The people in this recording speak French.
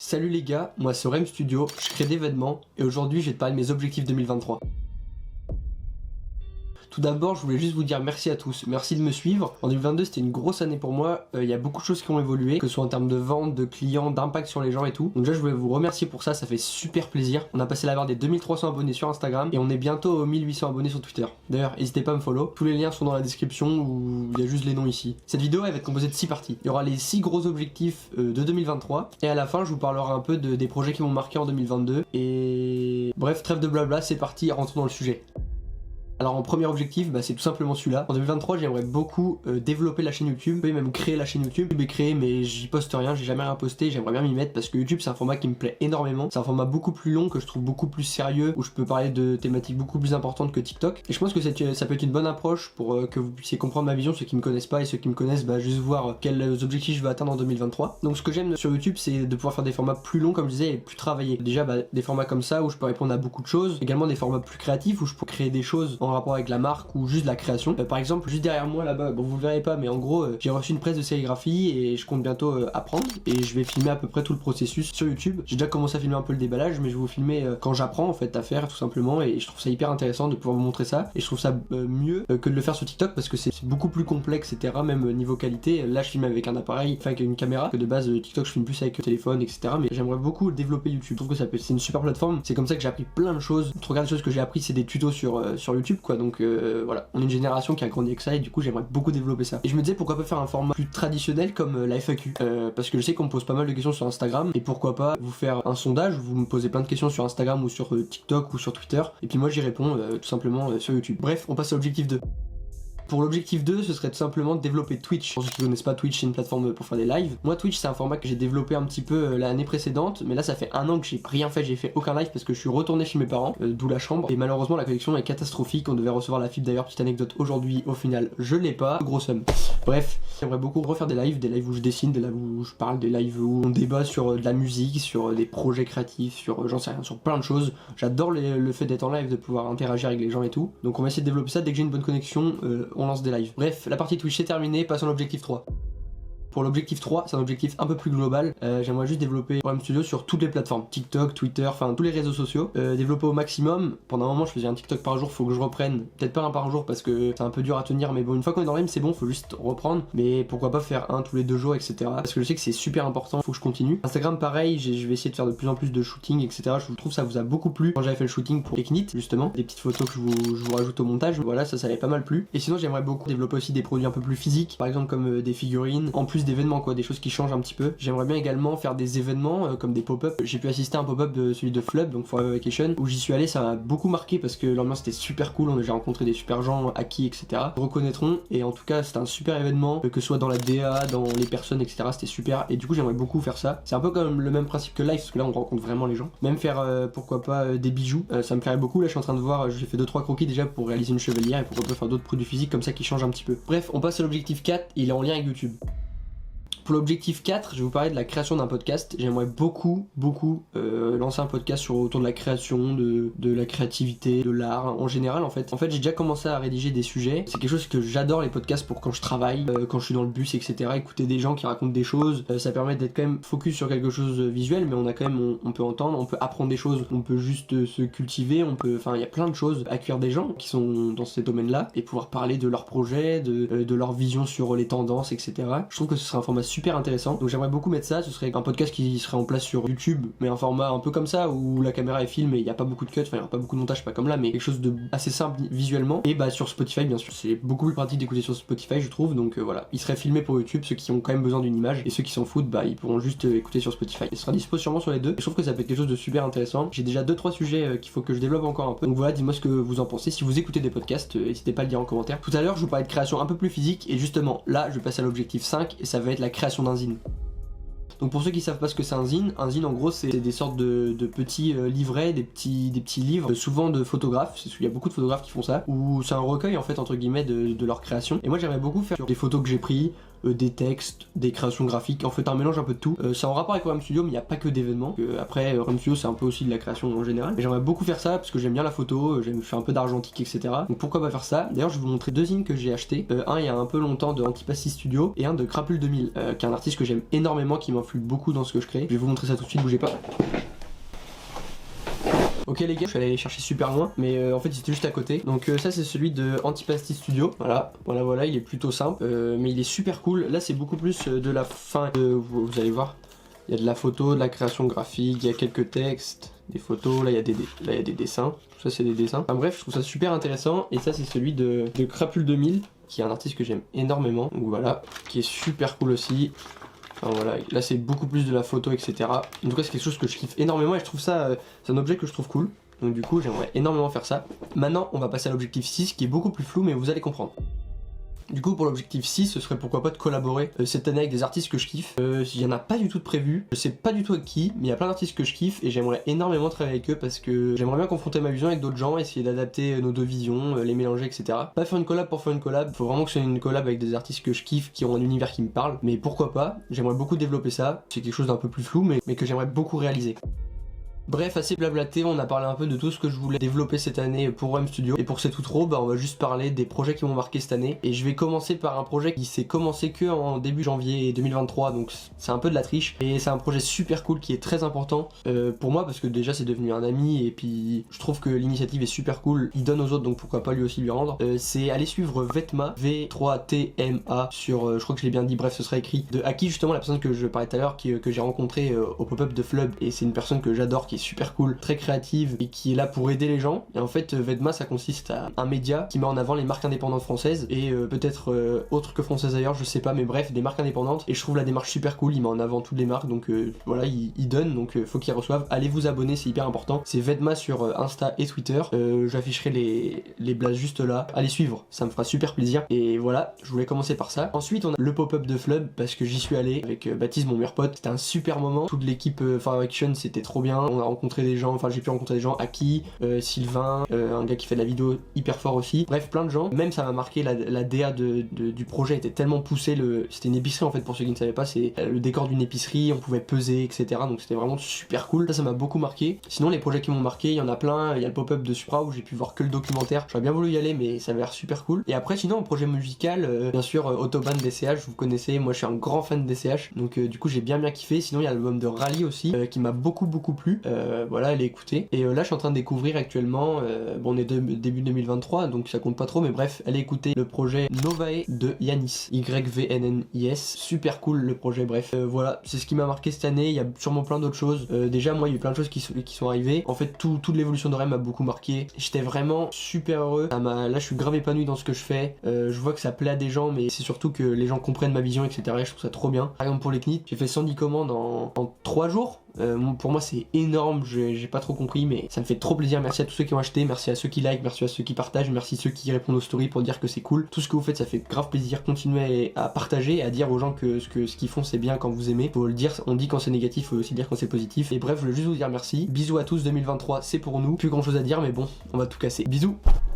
Salut les gars, moi c'est Rem Studio, je crée d'événements et aujourd'hui je vais te parler de mes objectifs 2023. Tout d'abord, je voulais juste vous dire merci à tous, merci de me suivre. En 2022, c'était une grosse année pour moi, il y a beaucoup de choses qui ont évolué, que ce soit en termes de vente, de clients, d'impact sur les gens et tout. Donc déjà, je voulais vous remercier pour ça, ça fait super plaisir. On a passé la barre des 2300 abonnés sur Instagram et on est bientôt aux 1800 abonnés sur Twitter. D'ailleurs, n'hésitez pas à me follow, tous les liens sont dans la description ou il y a juste les noms ici. Cette vidéo, elle va être composée de 6 parties. Il y aura les 6 gros objectifs de 2023 et à la fin, je vous parlerai un peu des projets qui m'ont marqué en 2022 et... Bref, trêve de blabla, c'est parti, rentrons dans le sujet. Alors en premier objectif, c'est tout simplement celui-là. En 2023, j'aimerais beaucoup développer la chaîne YouTube, et même créer la chaîne YouTube. Je l'ai créée mais j'y poste rien, j'ai jamais rien posté, j'aimerais bien m'y mettre parce que YouTube c'est un format qui me plaît énormément. C'est un format beaucoup plus long que je trouve beaucoup plus sérieux, où je peux parler de thématiques beaucoup plus importantes que TikTok. Et je pense que ça peut être une bonne approche pour que vous puissiez comprendre ma vision, ceux qui me connaissent pas et ceux qui me connaissent, juste voir quels objectifs je veux atteindre en 2023. Donc ce que j'aime sur YouTube, c'est de pouvoir faire des formats plus longs comme je disais et plus travaillés. Déjà des formats comme ça où je peux répondre à beaucoup de choses, également des formats plus créatifs où je peux créer des choses en rapport avec la marque ou juste la création. Par exemple, juste derrière moi là-bas, bon vous le verrez pas mais en gros j'ai reçu une presse de sérigraphie et je compte bientôt apprendre et je vais filmer à peu près tout le processus sur YouTube. J'ai déjà commencé à filmer un peu le déballage mais je vais vous filmer quand j'apprends en fait à faire tout simplement et je trouve ça hyper intéressant de pouvoir vous montrer ça et je trouve ça mieux que de le faire sur TikTok parce que c'est beaucoup plus complexe etc. Même niveau qualité. Là je filme avec un appareil, enfin avec une caméra, que de base TikTok je filme plus avec le téléphone etc. Mais j'aimerais beaucoup développer YouTube. Je trouve que c'est une super plateforme. C'est comme ça que j'ai appris plein de choses. Tu regardes les choses que j'ai appris, c'est des tutos sur YouTube quoi. Donc voilà, on est une génération qui a grandi avec ça et du coup j'aimerais beaucoup développer ça. Et je me disais pourquoi pas faire un format plus traditionnel comme la FAQ parce que je sais qu'on me pose pas mal de questions sur Instagram et pourquoi pas vous faire un sondage, vous me posez plein de questions sur Instagram ou sur TikTok ou sur Twitter et puis moi j'y réponds tout simplement sur YouTube. Bref, on passe à l'objectif 2. Pour l'objectif 2, ce serait tout simplement de développer Twitch. Pour ceux qui ne connaissent pas, Twitch c'est une plateforme pour faire des lives. Moi Twitch c'est un format que j'ai développé un petit peu l'année précédente, mais là ça fait un an que j'ai rien fait, j'ai fait aucun live parce que je suis retourné chez mes parents, d'où la chambre. Et malheureusement la connexion est catastrophique, on devait recevoir la fibre d'ailleurs, petite anecdote aujourd'hui, au final je l'ai pas, gros somme. Bref, j'aimerais beaucoup refaire des lives où je dessine, des lives où je parle, des lives où on débat sur de la musique, sur des projets créatifs, sur j'en sais rien, sur plein de choses. J'adore le fait d'être en live, de pouvoir interagir avec les gens et tout. Donc on va essayer de développer ça, dès que j'ai une bonne connexion, on lance des lives. Bref, la partie Twitch c'est terminé, passons à l'objectif 3. Pour l'objectif 3, c'est un objectif un peu plus global. J'aimerais juste développer Rem Studio sur toutes les plateformes, TikTok, Twitter, enfin tous les réseaux sociaux. Développer au maximum. Pendant un moment, je faisais un TikTok par jour, faut que je reprenne. Peut-être pas un par jour parce que c'est un peu dur à tenir, mais bon, une fois qu'on est dans l'aime, c'est bon, faut juste reprendre. Mais pourquoi pas faire un tous les 2 jours, etc. Parce que je sais que c'est super important, faut que je continue. Instagram, pareil, je vais essayer de faire de plus en plus de shooting, etc. Je trouve que ça vous a beaucoup plu quand j'avais fait le shooting pour Eknit, justement. Des petites photos que je vous rajoute au montage. Voilà, ça avait pas mal plu. Et sinon, j'aimerais beaucoup développer aussi des produits un peu plus physiques, par exemple comme des figurines, en plus d'événements, quoi, des choses qui changent un petit peu. J'aimerais bien également faire des événements comme des pop-up. J'ai pu assister à un pop-up de celui de Flub, donc Forever Vacation, où j'y suis allé, ça m'a beaucoup marqué parce que l'ambiance était super cool, j'ai rencontré des super gens acquis, etc. Ils reconnaîtront, et en tout cas c'était un super événement, que ce soit dans la DA, dans les personnes, etc. C'était super, et du coup j'aimerais beaucoup faire ça. C'est un peu comme le même principe que live, parce que là on rencontre vraiment les gens. Même faire, pourquoi pas, des bijoux, ça me plairait beaucoup. Là je suis en train de voir, j'ai fait 2-3 croquis déjà pour réaliser une chevalière, et pourquoi pas faire d'autres produits physiques comme ça qui changent un petit peu. Bref, on passe à l'objectif 4, il est en lien avec YouTube. Pour l'objectif 4, je vais vous parler de la création d'un podcast. J'aimerais beaucoup lancer un podcast autour de la création, de la créativité, de l'art en général en fait. En fait, j'ai déjà commencé à rédiger des sujets. C'est quelque chose que j'adore, les podcasts, pour quand je travaille, quand je suis dans le bus, etc. Écouter des gens qui racontent des choses, ça permet d'être quand même focus sur quelque chose visuel, mais on peut entendre, on peut apprendre des choses, on peut juste se cultiver, enfin il y a plein de choses, accueillir des gens qui sont dans ces domaines-là et pouvoir parler de leurs projets, de leur vision sur les tendances, etc. Je trouve que ce serait un format super intéressant, donc j'aimerais beaucoup mettre ça. Ce serait un podcast qui serait en place sur YouTube, mais un format un peu comme ça où la caméra est filme et il n'y a pas beaucoup de cuts, enfin il n'y aura pas beaucoup de montage, pas comme là, mais quelque chose de assez simple visuellement. Et sur Spotify bien sûr, c'est beaucoup plus pratique d'écouter sur Spotify je trouve, donc voilà, il serait filmé pour YouTube, ceux qui ont quand même besoin d'une image, et ceux qui s'en foutent ils pourront juste écouter sur Spotify. Il sera dispo sûrement sur les deux, et je trouve que ça peut être quelque chose de super intéressant. J'ai déjà 2-3 sujets qu'il faut que je développe encore un peu, donc voilà, dites-moi ce que vous en pensez. Si vous écoutez des podcasts, n'hésitez pas à le dire en commentaire. Tout à l'heure je vous parlais de création un peu plus physique, et justement là je vais passer à l'objectif 5 et ça va être la création d'un zine. Donc pour ceux qui savent pas ce que c'est un zine en gros c'est des sortes de petits livrets, des petits livres, souvent de photographes, il y a beaucoup de photographes qui font ça, où c'est un recueil en fait entre guillemets de leur création. Et moi j'aimerais beaucoup faire des photos que j'ai prises, des textes, des créations graphiques, en fait un mélange un peu de tout. C'est en rapport avec Realm Studio, mais il n'y a pas que d'événements. Après, Realm Studio c'est un peu aussi de la création en général. Mais j'aimerais beaucoup faire ça parce que j'aime bien la photo, je fais un peu d'argentique, etc. Donc pourquoi pas faire ça. D'ailleurs, je vais vous montrer deux zines que j'ai acheté. Un il y a un peu longtemps de Antipasti Studio et un de Crapule 2000, qui est un artiste que j'aime énormément, qui m'influe beaucoup dans ce que je crée. Je vais vous montrer ça tout de suite, bougez pas. Ok les gars, je suis allé chercher super loin, mais en fait c'était juste à côté. Donc ça c'est celui de Antipasti Studio. Voilà, il est plutôt simple, mais il est super cool. Là c'est beaucoup plus de la fin, vous allez voir. Il y a de la photo, de la création graphique, il y a quelques textes, des photos, là il y a des dessins. Tout ça c'est des dessins. Enfin bref, je trouve ça super intéressant. Et ça c'est celui de Crapule 2000, qui est un artiste que j'aime énormément. Donc voilà, qui est super cool aussi. Enfin voilà, là c'est beaucoup plus de la photo, etc. En tout cas c'est quelque chose que je kiffe énormément et je trouve ça, c'est un objet que je trouve cool. Donc du coup j'aimerais énormément faire ça. Maintenant on va passer à l'objectif 6 qui est beaucoup plus flou mais vous allez comprendre. Du coup pour l'objectif 6 ce serait pourquoi pas de collaborer cette année avec des artistes que je kiffe. Il y en a pas du tout de prévu, je sais pas du tout avec qui, mais il y a plein d'artistes que je kiffe et j'aimerais énormément travailler avec eux parce que j'aimerais bien confronter ma vision avec d'autres gens, essayer d'adapter nos deux visions, les mélanger, etc. Pas faire une collab pour faire une collab, faut vraiment que ce soit une collab avec des artistes que je kiffe, qui ont un univers qui me parle, mais pourquoi pas, j'aimerais beaucoup développer ça, c'est quelque chose d'un peu plus flou mais que j'aimerais beaucoup réaliser. Bref, assez blablaté, on a parlé un peu de tout ce que je voulais développer cette année pour Realm Studio. Et pour cette outro, on va juste parler des projets qui m'ont marqué cette année. Et je vais commencer par un projet qui s'est commencé que en début janvier 2023, donc c'est un peu de la triche. Et c'est un projet super cool qui est très important pour moi parce que déjà c'est devenu un ami et puis je trouve que l'initiative est super cool. Il donne aux autres donc pourquoi pas lui aussi lui rendre. C'est aller suivre Vetma, V3TMA sur, je crois que je l'ai bien dit, bref ce sera écrit, de Aki justement, la personne que je parlais tout à l'heure, que j'ai rencontré au pop-up de Flub. Et c'est une personne que j'adore, qui est super cool, très créative et qui est là pour aider les gens. Et en fait Vetma ça consiste à un média qui met en avant les marques indépendantes françaises et peut-être autres que françaises ailleurs, je sais pas, mais bref des marques indépendantes. Et je trouve la démarche super cool, il met en avant toutes les marques donc voilà, il donne, donc faut qu'ils reçoivent. Allez vous abonner, c'est hyper important. C'est Vetma sur Insta et Twitter, j'afficherai les blazes juste là, allez suivre, ça me fera super plaisir. Et voilà, je voulais commencer par ça. Ensuite on a le pop-up de Flub parce que j'y suis allé avec Baptiste, mon meilleur pote. C'était un super moment, toute l'équipe Far Action, c'était trop bien. On a rencontré des gens, enfin j'ai pu rencontrer des gens, Aki, Sylvain, un gars qui fait de la vidéo hyper fort aussi, bref plein de gens. Même ça m'a marqué, la DA du projet était tellement poussée, c'était une épicerie en fait pour ceux qui ne savaient pas, c'est le décor d'une épicerie, on pouvait peser, etc. Donc c'était vraiment super cool, ça m'a beaucoup marqué. Sinon les projets qui m'ont marqué, il y en a plein, il y a le pop-up de Supra où j'ai pu voir que le documentaire, j'aurais bien voulu y aller mais ça avait l'air super cool. Et après sinon en projet musical, bien sûr Autobahn DCH, vous connaissez, moi je suis un grand fan de DCH, donc du coup j'ai bien kiffé. Sinon il y a l'album de Rally aussi qui m'a beaucoup plu, voilà, allez écouter. Et là je suis en train de découvrir actuellement, bon on est début 2023 donc ça compte pas trop, mais bref, allez écouter le projet Novae de Yanis, YVNNIS, super cool le projet. Bref voilà, c'est ce qui m'a marqué cette année. Il y a sûrement plein d'autres choses, déjà moi il y a eu plein de choses qui sont arrivées. En fait toute l'évolution de Rem m'a beaucoup marqué, j'étais vraiment super heureux, là je suis grave épanoui dans ce que je fais, je vois que ça plaît à des gens, mais c'est surtout que les gens comprennent ma vision, etc. Et je trouve ça trop bien. Par exemple pour les knits, j'ai fait 110 commandes en 3 jours. Pour moi c'est énorme, j'ai pas trop compris mais ça me fait trop plaisir. Merci à tous ceux qui ont acheté, merci à ceux qui like, merci à ceux qui partagent, merci à ceux qui répondent aux stories pour dire que c'est cool. Tout ce que vous faites ça fait grave plaisir. Continuez à partager et à dire aux gens que ce qu'ils font c'est bien quand vous aimez. Faut le dire, on dit quand c'est négatif, faut aussi dire quand c'est positif. Et bref, je voulais juste vous dire merci. Bisous à tous, 2023 c'est pour nous. Plus grand chose à dire mais bon, on va tout casser. Bisous.